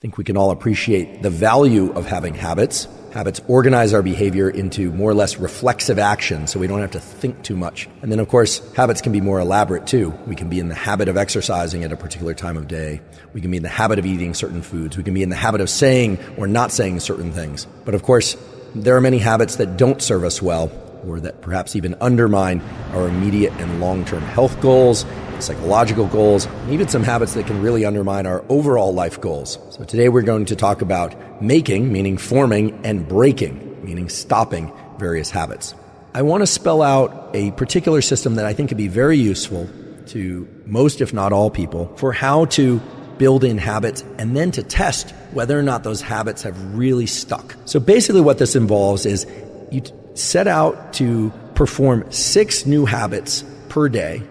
think we can all appreciate the value of having habits. Habits organize our behavior into more or less reflexive action, so we don't have to think too much. And then, of course, habits can be more elaborate too. We can be in the habit of exercising at a particular time of day. We can be in the habit of eating certain foods. We can be in the habit of saying or not saying certain things. But of course, there are many habits that don't serve us well, or that perhaps even undermine our immediate and long-term health goals, psychological goals, and even some habits that can really undermine our overall life goals. So today we're going to talk about making, meaning forming, and breaking, meaning stopping various habits. I want to spell out a particular system that I think could be very useful to most, if not all people, for how to build in habits and then to test whether or not those habits have really stuck. So basically what this involves is you set out to perform 6 new habits per day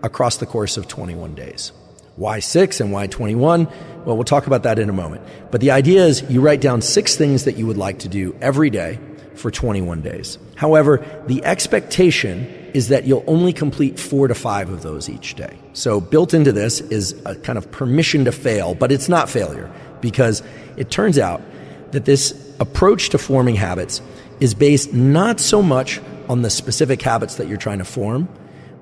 across the course of 21 days. Why 6 and why 21? Well, we'll talk about that in a moment. But the idea is you write down 6 things that you would like to do every day for 21 days. However, the expectation is that you'll only complete 4 to 5 of those each day. So built into this is a kind of permission to fail, but it's not failure, because it turns out that this approach to forming habits is based not so much on the specific habits that you're trying to form,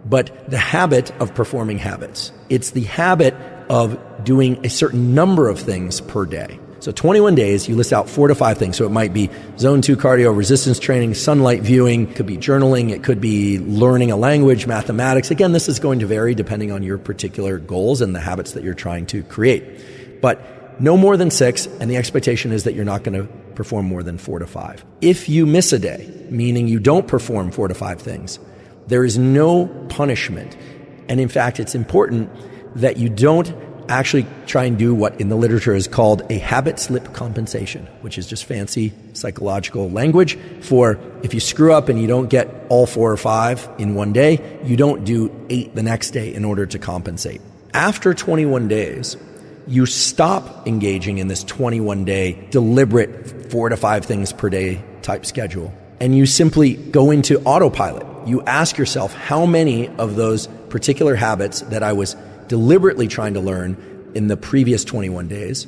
but the habit of performing habits. It's the habit of doing a certain number of things per day. So 21 days, you list out 4 to 5 things. So it might be zone 2 cardio, resistance training, sunlight viewing, it could be journaling, it could be learning a language, mathematics. Again, this is going to vary depending on your particular goals and the habits that you're trying to create. But no more than 6, and the expectation is that you're not going to perform more than 4 to 5. If you miss a day, meaning you don't perform 4 to 5 things, there is no punishment. And in fact, it's important that you don't actually try and do what in the literature is called a habit slip compensation, which is just fancy psychological language for if you screw up and you don't get all 4 or 5 in one day, you don't do 8 the next day in order to compensate. After 21 days, you stop engaging in this 21-day deliberate 4 to 5 things per day type schedule, and you simply go into autopilot. You ask yourself, how many of those particular habits that I was deliberately trying to learn in the previous 21 days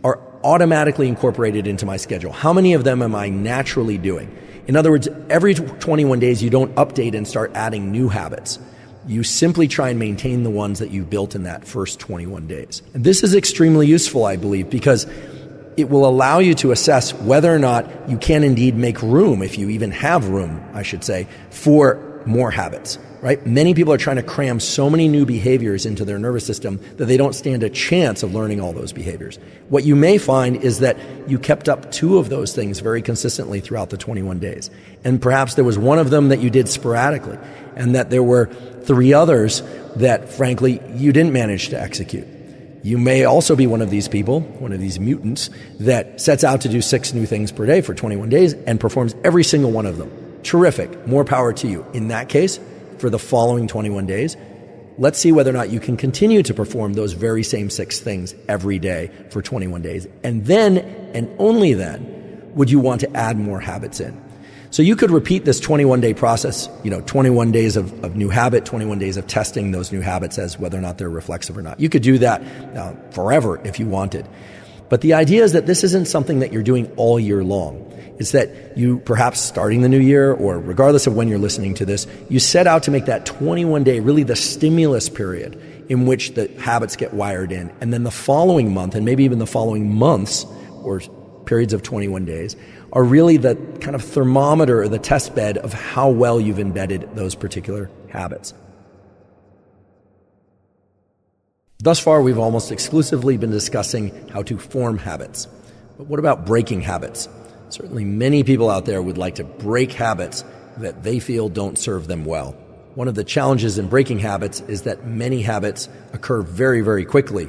are automatically incorporated into my schedule? How many of them am I naturally doing? In other words, every 21 days, you don't update and start adding new habits. You simply try and maintain the ones that you've built in that first 21 days. And this is extremely useful, I believe, because it will allow you to assess whether or not you can indeed make room, if you even have room, I should say, for more habits, right? Many people are trying to cram so many new behaviors into their nervous system that they don't stand a chance of learning all those behaviors. What you may find is that you kept up 2 of those things very consistently throughout the 21 days. And perhaps there was one of them that you did sporadically, and that there were 3 others that, frankly, you didn't manage to execute. You may also be one of these people, one of these mutants, that sets out to do 6 new things per day for 21 days and performs every single one of them. Terrific. More power to you. In that case, for the following 21 days, let's see whether or not you can continue to perform those very same 6 things every day for 21 days. And then, and only then, would you want to add more habits in. So you could repeat this 21-day process, 21 days of new habit, 21 days of testing those new habits as whether or not they're reflexive or not. You could do that forever if you wanted. But the idea is that this isn't something that you're doing all year long. It's that you, perhaps starting the new year, or regardless of when you're listening to this, you set out to make that 21-day really the stimulus period in which the habits get wired in. And then the following month, and maybe even the following months, or periods of 21 days, are really the kind of thermometer or the test bed of how well you've embedded those particular habits. Thus far, we've almost exclusively been discussing how to form habits. But what about breaking habits? Certainly many people out there would like to break habits that they feel don't serve them well. One of the challenges in breaking habits is that many habits occur very, very quickly.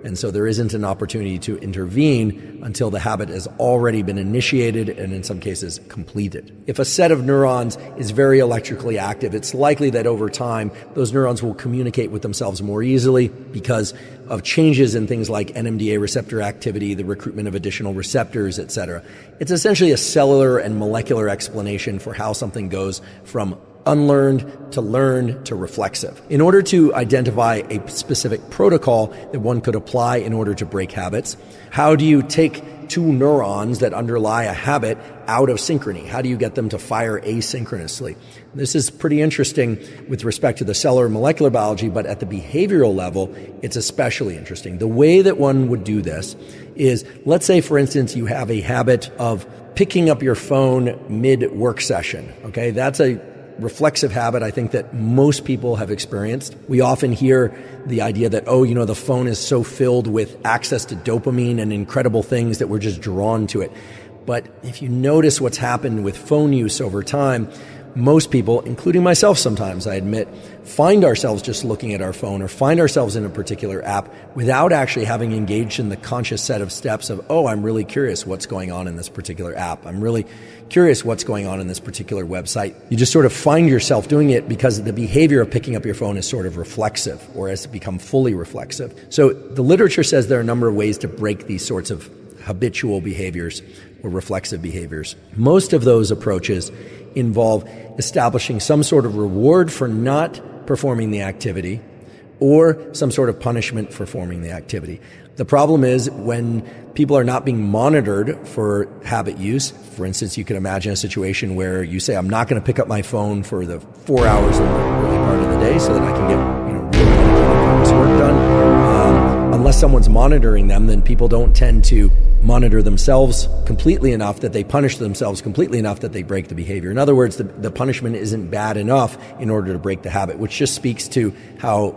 And so there isn't an opportunity to intervene until the habit has already been initiated and in some cases completed. If a set of neurons is very electrically active, it's likely that over time those neurons will communicate with themselves more easily because of changes in things like NMDA receptor activity, the recruitment of additional receptors, etc. It's essentially a cellular and molecular explanation for how something goes from unlearned to learned to reflexive. In order to identify a specific protocol that one could apply in order to break habits, how do you take two neurons that underlie a habit out of synchrony? How do you get them to fire asynchronously? This is pretty interesting with respect to the cellular molecular biology, but at the behavioral level, it's especially interesting. The way that one would do this is, let's say, for instance, you have a habit of picking up your phone mid-work session. Okay, that's a reflexive habit I think that most people have experienced. We often hear the idea that, the phone is so filled with access to dopamine and incredible things that we're just drawn to it. But if you notice what's happened with phone use over time, most people, including myself sometimes, I admit, find ourselves just looking at our phone or find ourselves in a particular app without actually having engaged in the conscious set of steps of, I'm really curious what's going on in this particular app. I'm really curious what's going on in this particular website. You just sort of find yourself doing it because the behavior of picking up your phone is sort of reflexive or has become fully reflexive. So the literature says there are a number of ways to break these sorts of habitual behaviors or reflexive behaviors. Most of those approaches involve establishing some sort of reward for not performing the activity or some sort of punishment for performing the activity. The problem is when people are not being monitored for habit use. For instance, you can imagine a situation where you say, I'm not going to pick up my phone for the 4 hours in the early part of the day so that I can get real dedicated work done. Unless someone's monitoring them, then people don't tend to monitor themselves completely enough that they punish themselves completely enough that they break the behavior. In other words, the punishment isn't bad enough in order to break the habit, which just speaks to how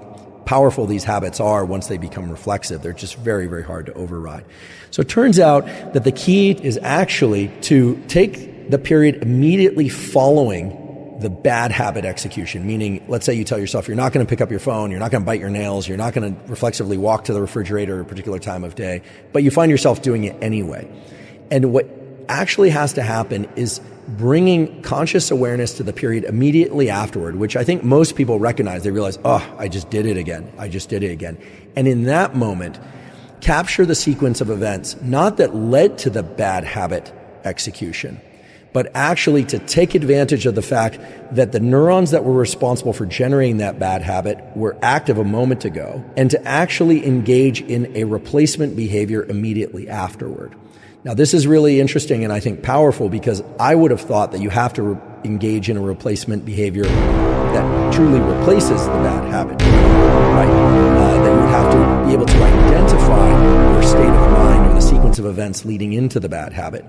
powerful these habits are once they become reflexive. They're just very, very hard to override. So it turns out that the key is actually to take the period immediately following the bad habit execution, meaning, let's say you tell yourself you're not going to pick up your phone, you're not going to bite your nails, you're not going to reflexively walk to the refrigerator at a particular time of day, but you find yourself doing it anyway. And what actually has to happen is bringing conscious awareness to the period immediately afterward, which I think most people recognize. They realize, I just did it again. And in that moment, capture the sequence of events, not that led to the bad habit execution, but actually to take advantage of the fact that the neurons that were responsible for generating that bad habit were active a moment ago, and to actually engage in a replacement behavior immediately afterward. Now, this is really interesting and I think powerful, because I would have thought that you have to engage in a replacement behavior that truly replaces the bad habit, right? That you would have to be able to identify your state of mind or the sequence of events leading into the bad habit,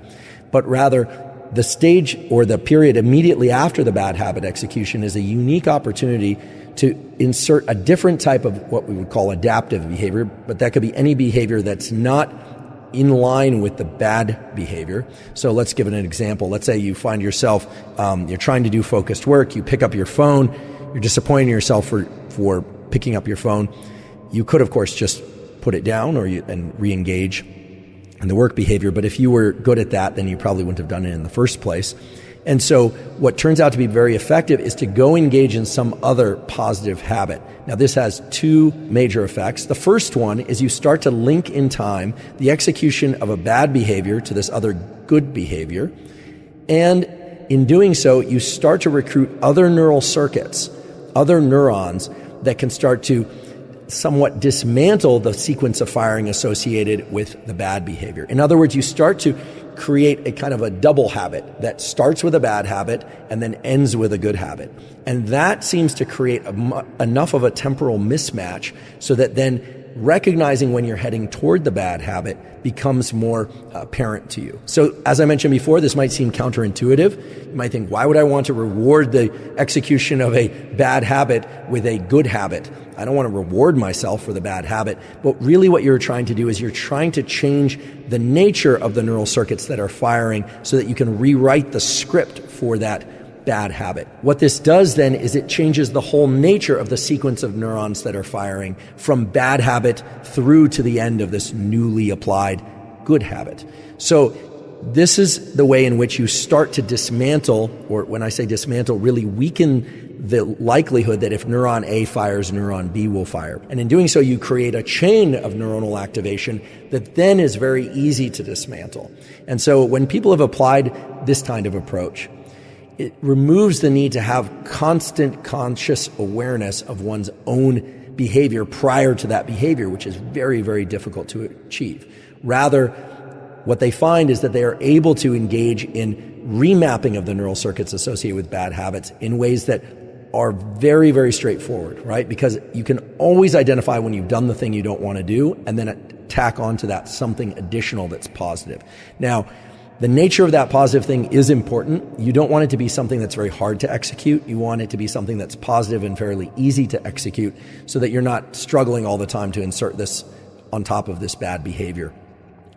but rather the stage or the period immediately after the bad habit execution is a unique opportunity to insert a different type of what we would call adaptive behavior, but that could be any behavior that's not in line with the bad behavior. So let's give it an example. Let's say you find yourself, you're trying to do focused work, you pick up your phone, you're disappointing yourself for picking up your phone. You could, of course, just put it down and re-engage in the work behavior, but if you were good at that, then you probably wouldn't have done it in the first place. And so what turns out to be very effective is to go engage in some other positive habit. Now, this has two major effects. The first one is you start to link in time the execution of a bad behavior to this other good behavior. And in doing so, you start to recruit other neural circuits, other neurons that can start to somewhat dismantle the sequence of firing associated with the bad behavior. In other words, you start to create a kind of a double habit that starts with a bad habit and then ends with a good habit. And that seems to create enough of a temporal mismatch so that then recognizing when you're heading toward the bad habit becomes more apparent to you. So as I mentioned before, this might seem counterintuitive. You might think, why would I want to reward the execution of a bad habit with a good habit? I don't want to reward myself for the bad habit. But really what you're trying to do is you're trying to change the nature of the neural circuits that are firing so that you can rewrite the script for that bad habit. What this does then is it changes the whole nature of the sequence of neurons that are firing from bad habit through to the end of this newly applied good habit. So this is the way in which you start to dismantle, or when I say dismantle, really weaken the likelihood that if neuron A fires, neuron B will fire. And in doing so, you create a chain of neuronal activation that then is very easy to dismantle. And so when people have applied this kind of approach, it removes the need to have constant conscious awareness of one's own behavior prior to that behavior, which is very, very difficult to achieve. Rather, what they find is that they are able to engage in remapping of the neural circuits associated with bad habits in ways that are very, very straightforward, right? Because you can always identify when you've done the thing you don't want to do and then tack onto that something additional that's positive. Now, the nature of that positive thing is important. You don't want it to be something that's very hard to execute. You want it to be something that's positive and fairly easy to execute so that you're not struggling all the time to insert this on top of this bad behavior,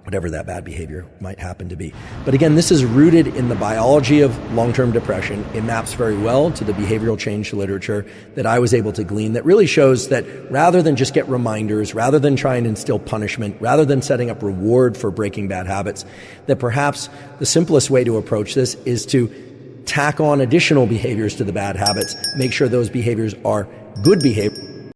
whatever that bad behavior might happen to be. But again, this is rooted in the biology of long-term depression. It maps very well to the behavioral change literature that I was able to glean that really shows that rather than just get reminders, rather than try and instill punishment, rather than setting up reward for breaking bad habits, that perhaps the simplest way to approach this is to tack on additional behaviors to the bad habits, make sure those behaviors are good behavior.